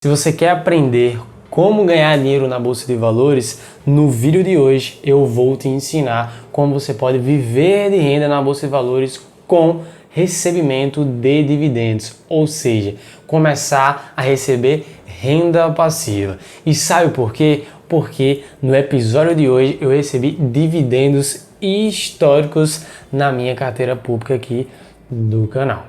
Se você quer aprender como ganhar dinheiro na Bolsa de Valores, no vídeo de hoje eu vou te ensinar como você pode viver de renda na Bolsa de Valores com recebimento de dividendos, ou seja, começar a receber renda passiva. E sabe por quê? Porque no episódio de hoje eu recebi dividendos históricos na minha carteira pública aqui do canal.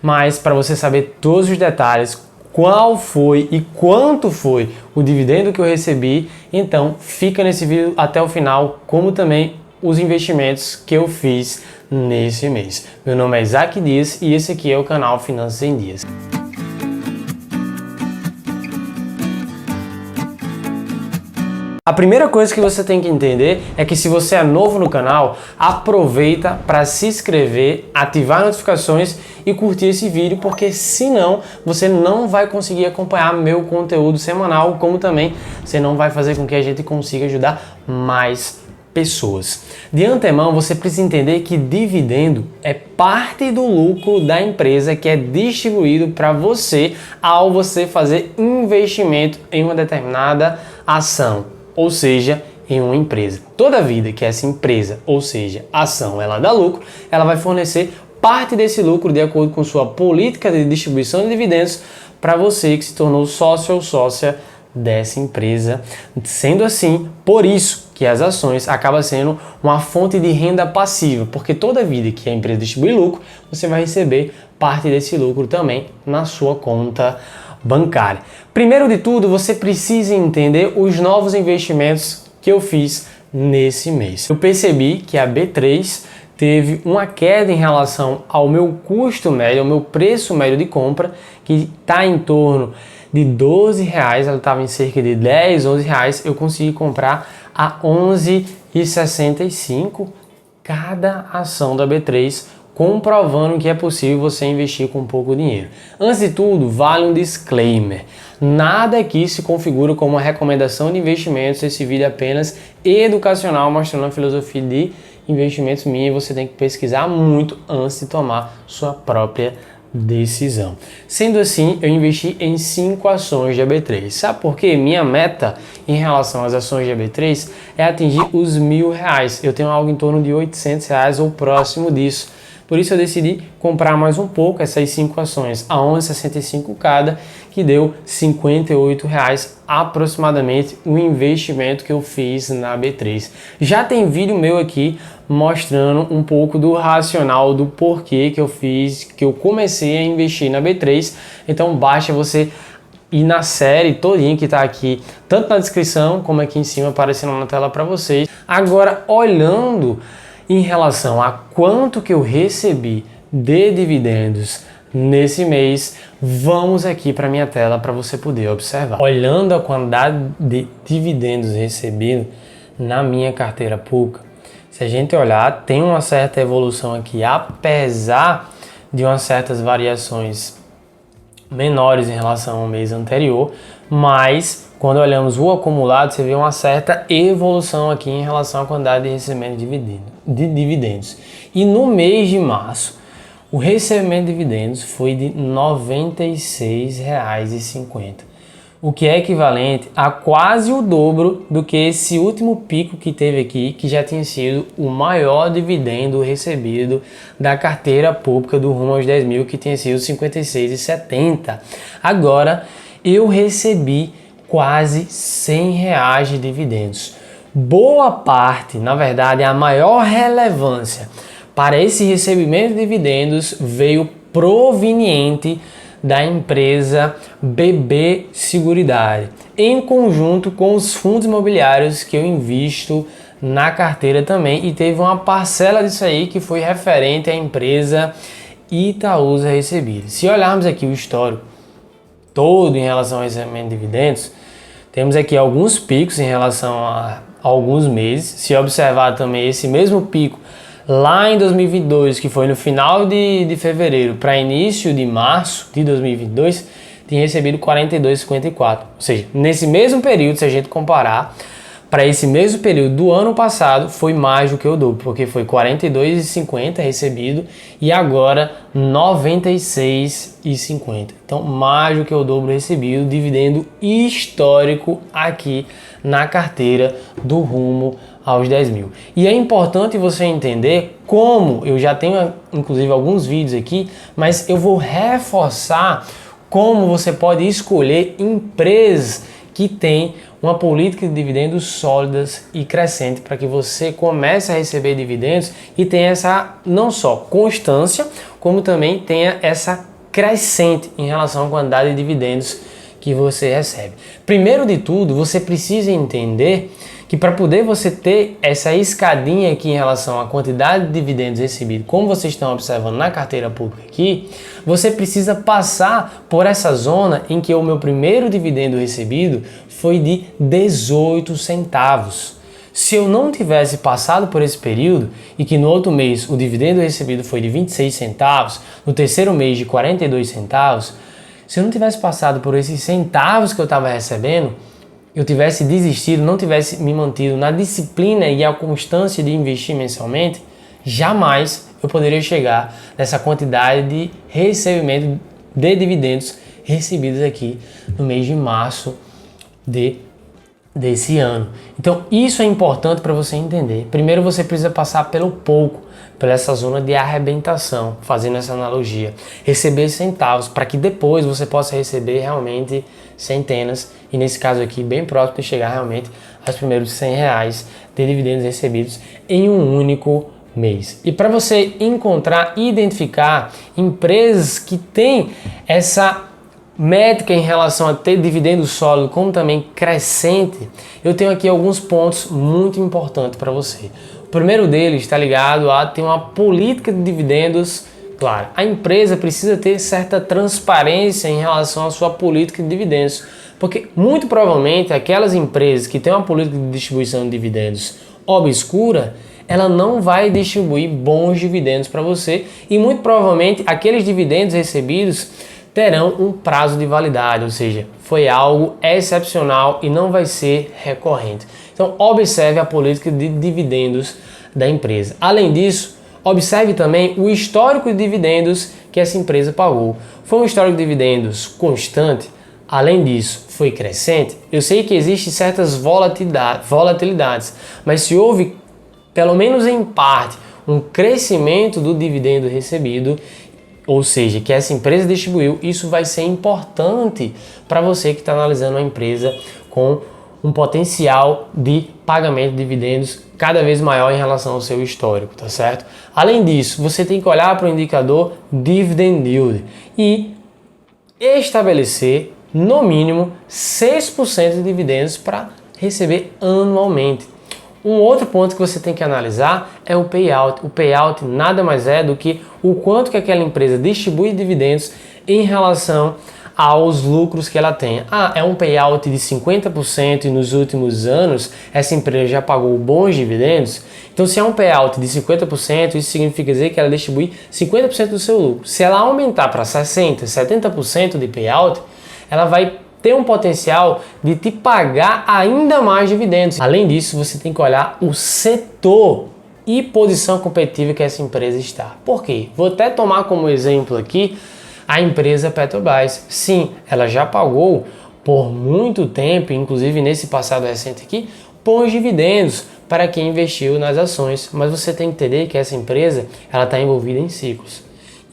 Mas para você saber todos os detalhes, qual foi e quanto foi o dividendo que eu recebi, então fica nesse vídeo até o final, como também os investimentos que eu fiz nesse mês. Meu nome é Isaac Dias e esse aqui é o canal Finanças em Dias. A primeira coisa que você tem que entender é que se você é novo no canal, aproveita para se inscrever, ativar notificações e curtir esse vídeo, porque senão você não vai conseguir acompanhar meu conteúdo semanal, como também você não vai fazer com que a gente consiga ajudar mais pessoas. De antemão, você precisa entender que dividendo é parte do lucro da empresa que é distribuído para você ao você fazer investimento em uma determinada ação, ou seja, em uma empresa. Toda vida que essa empresa, ou seja, ação, ela dá lucro, ela vai fornecer parte desse lucro de acordo com sua política de distribuição de dividendos para você que se tornou sócio ou sócia dessa empresa. Sendo assim, por isso que as ações acabam sendo uma fonte de renda passiva, porque toda vida que a empresa distribui lucro, você vai receber parte desse lucro também na sua conta bancária. Primeiro de tudo, você precisa entender os novos investimentos que eu fiz nesse mês. Eu percebi que a B3 teve uma queda em relação ao meu custo médio, ao meu preço médio de compra, que está em torno de R$12, ela estava em cerca de R$10, R$11, eu consegui comprar a R$11,65 cada ação da B3, comprovando que é possível você investir com pouco dinheiro. Antes de tudo, vale um disclaimer. Nada aqui se configura como uma recomendação de investimentos. Esse vídeo é apenas educacional, mostrando a filosofia de investimentos minha, e você tem que pesquisar muito antes de tomar sua própria decisão. Sendo assim, eu investi em 5 ações de AB3. Sabe por quê? Minha meta em relação às ações de AB3 é atingir os R$1.000. Eu tenho algo em torno de R$800 ou próximo disso. Por isso eu decidi comprar mais um pouco essas 5 ações a R$11,65 cada, que deu R$58 aproximadamente o investimento que eu fiz na B3. Já tem vídeo meu aqui mostrando um pouco do racional do porquê que eu comecei a investir na B3. Então basta você ir na série todinha que está aqui, tanto na descrição como aqui em cima aparecendo na tela para vocês. Agora, olhando em relação a quanto que eu recebi de dividendos nesse mês, vamos aqui para minha tela para você poder observar. Olhando a quantidade de dividendos recebidos na minha carteira pública, se a gente olhar, tem uma certa evolução aqui, apesar de umas certas variações menores em relação ao mês anterior, mas quando olhamos o acumulado, você vê uma certa evolução aqui em relação à quantidade de recebimento de dividendos. E no mês de março, o recebimento de dividendos foi de R$ 96,50, o que é equivalente a quase o dobro do que esse último pico que teve aqui, que já tinha sido o maior dividendo recebido da carteira pública do rumo aos 10 mil, que tinha sido R$ 56,70. Agora eu recebi quase R$100 de dividendos. Boa parte, na verdade, a maior relevância para esse recebimento de dividendos veio proveniente da empresa BB Seguridade, em conjunto com os fundos imobiliários que eu invisto na carteira também, e teve uma parcela disso aí que foi referente à empresa Itaúsa Recebíveis. Se olharmos aqui o histórico todo em relação ao recebimento de dividendos, temos aqui alguns picos em relação a alguns meses. Se observar também esse mesmo pico lá em 2022, que foi no final de fevereiro para início de março de 2022, tinha recebido R$42,54. Ou seja, nesse mesmo período, se a gente comparar, para esse mesmo período do ano passado foi mais do que o dobro, porque foi R$ 42,50 recebido e agora R$ 96,50. Então, mais do que o dobro recebido, dividendo histórico aqui na carteira do Rumo aos 10 mil. E é importante você entender como, eu já tenho inclusive alguns vídeos aqui, mas eu vou reforçar como você pode escolher empresas que têm uma política de dividendos sólidas e crescente para que você comece a receber dividendos e tenha essa não só constância, como também tenha essa crescente em relação à quantidade de dividendos que você recebe. Primeiro de tudo, você precisa entender que para poder você ter essa escadinha aqui em relação à quantidade de dividendos recebidos, como vocês estão observando na carteira pública aqui, você precisa passar por essa zona em que o meu primeiro dividendo recebido foi de 18 centavos. Se eu não tivesse passado por esse período e que no outro mês o dividendo recebido foi de 26 centavos, no terceiro mês de 42 centavos, se eu não tivesse passado por esses centavos que eu estava recebendo, eu tivesse desistido, não tivesse me mantido na disciplina e a constância de investir mensalmente, jamais eu poderia chegar nessa quantidade de recebimento de dividendos recebidos aqui no mês de março desse ano. Então isso é importante para você entender. Primeiro você precisa passar pelo pouco, pela essa zona de arrebentação, fazendo essa analogia, receber centavos para que depois você possa receber realmente centenas e nesse caso aqui bem próximo de chegar realmente aos primeiros R$100 de dividendos recebidos em um único mês. E para você encontrar e identificar empresas que têm essa métrica em relação a ter dividendo sólido como também crescente, eu tenho aqui alguns pontos muito importantes para você. O primeiro deles está ligado a ter uma política de dividendos clara. A empresa precisa ter certa transparência em relação à sua política de dividendos, porque muito provavelmente aquelas empresas que têm uma política de distribuição de dividendos obscura, ela não vai distribuir bons dividendos para você e muito provavelmente aqueles dividendos recebidos terão um prazo de validade, ou seja, foi algo excepcional e não vai ser recorrente. Então, observe a política de dividendos da empresa. Além disso, observe também o histórico de dividendos que essa empresa pagou. Foi um histórico de dividendos constante? Além disso, foi crescente? Eu sei que existem certas volatilidades, mas se houve, pelo menos em parte, um crescimento do dividendo recebido, ou seja, que essa empresa distribuiu, isso vai ser importante para você que está analisando uma empresa com um potencial de pagamento de dividendos cada vez maior em relação ao seu histórico, tá certo? Além disso, você tem que olhar para o indicador Dividend Yield e estabelecer no mínimo 6% de dividendos para receber anualmente. Um outro ponto que você tem que analisar é o payout. O payout nada mais é do que o quanto que aquela empresa distribui dividendos em relação aos lucros que ela tem. É um payout de 50% e nos últimos anos essa empresa já pagou bons dividendos. Então se é um payout de 50%, isso significa dizer que ela distribui 50% do seu lucro. Se ela aumentar para 60%, 70% de payout, ela vai ter um potencial de te pagar ainda mais dividendos. Além disso, você tem que olhar o setor e posição competitiva que essa empresa está. Por quê? Vou até tomar como exemplo aqui a empresa Petrobras. Sim, ela já pagou por muito tempo, inclusive nesse passado recente aqui, bons dividendos para quem investiu nas ações. Mas você tem que entender que essa empresa ela está envolvida em ciclos.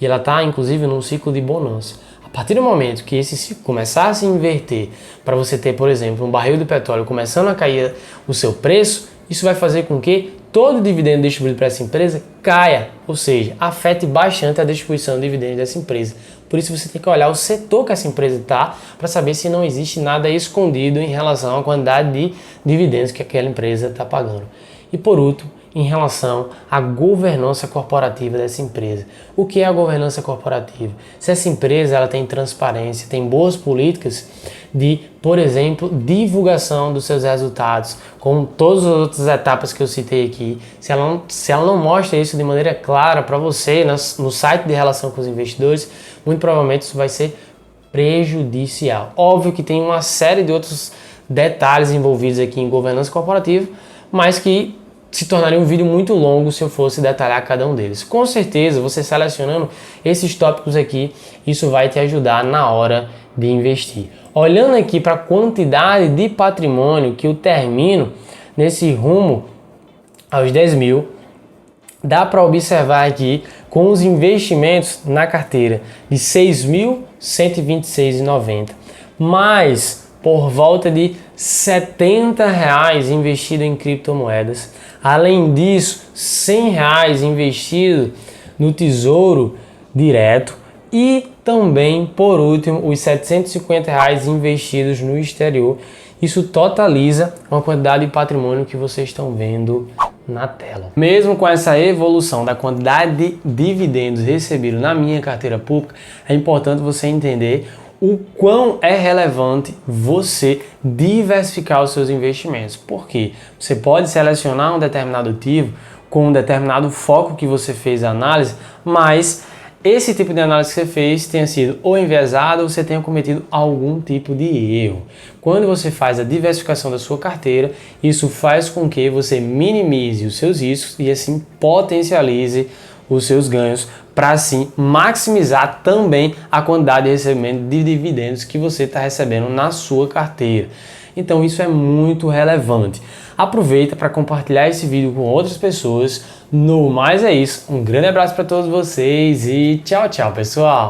E ela está, inclusive, num ciclo de bonança. A partir do momento que esse ciclo começar a se inverter, para você ter, por exemplo, um barril de petróleo começando a cair o seu preço, isso vai fazer com que todo o dividendo distribuído para essa empresa caia, ou seja, afete bastante a distribuição de dividendos dessa empresa. Por isso você tem que olhar o setor que essa empresa está para saber se não existe nada escondido em relação à quantidade de dividendos que aquela empresa está pagando. E por último, em relação à governança corporativa dessa empresa. O que é a governança corporativa? Se essa empresa ela tem transparência, tem boas políticas de, por exemplo, divulgação dos seus resultados, com todas as outras etapas que eu citei aqui, se ela não mostra isso de maneira clara para você no site de relação com os investidores, muito provavelmente isso vai ser prejudicial. Óbvio que tem uma série de outros detalhes envolvidos aqui em governança corporativa, mas que se tornaria um vídeo muito longo se eu fosse detalhar cada um deles. Com certeza, você selecionando esses tópicos aqui, isso vai te ajudar na hora de investir. Olhando aqui para a quantidade de patrimônio que eu termino nesse rumo aos 10 mil, dá para observar aqui com os investimentos na carteira de R$ 6.126,90, mais por volta de R$ 70 investido em criptomoedas. Além disso, R$ 100 investido no Tesouro Direto e também, por último, os R$ 750 investidos no exterior. Isso totaliza uma quantidade de patrimônio que vocês estão vendo na tela. Mesmo com essa evolução da quantidade de dividendos recebidos na minha carteira pública, é importante você entender o quão é relevante você diversificar os seus investimentos. Por quê? Você pode selecionar um determinado ativo com um determinado foco que você fez a análise, mas esse tipo de análise que você fez tenha sido ou enviesado ou você tenha cometido algum tipo de erro. Quando você faz a diversificação da sua carteira, isso faz com que você minimize os seus riscos e assim potencialize os seus ganhos para assim maximizar também a quantidade de recebimento de dividendos que você está recebendo na sua carteira. Então isso é muito relevante. Aproveita para compartilhar esse vídeo com outras pessoas. No mais é isso. Um grande abraço para todos vocês e tchau, tchau, pessoal!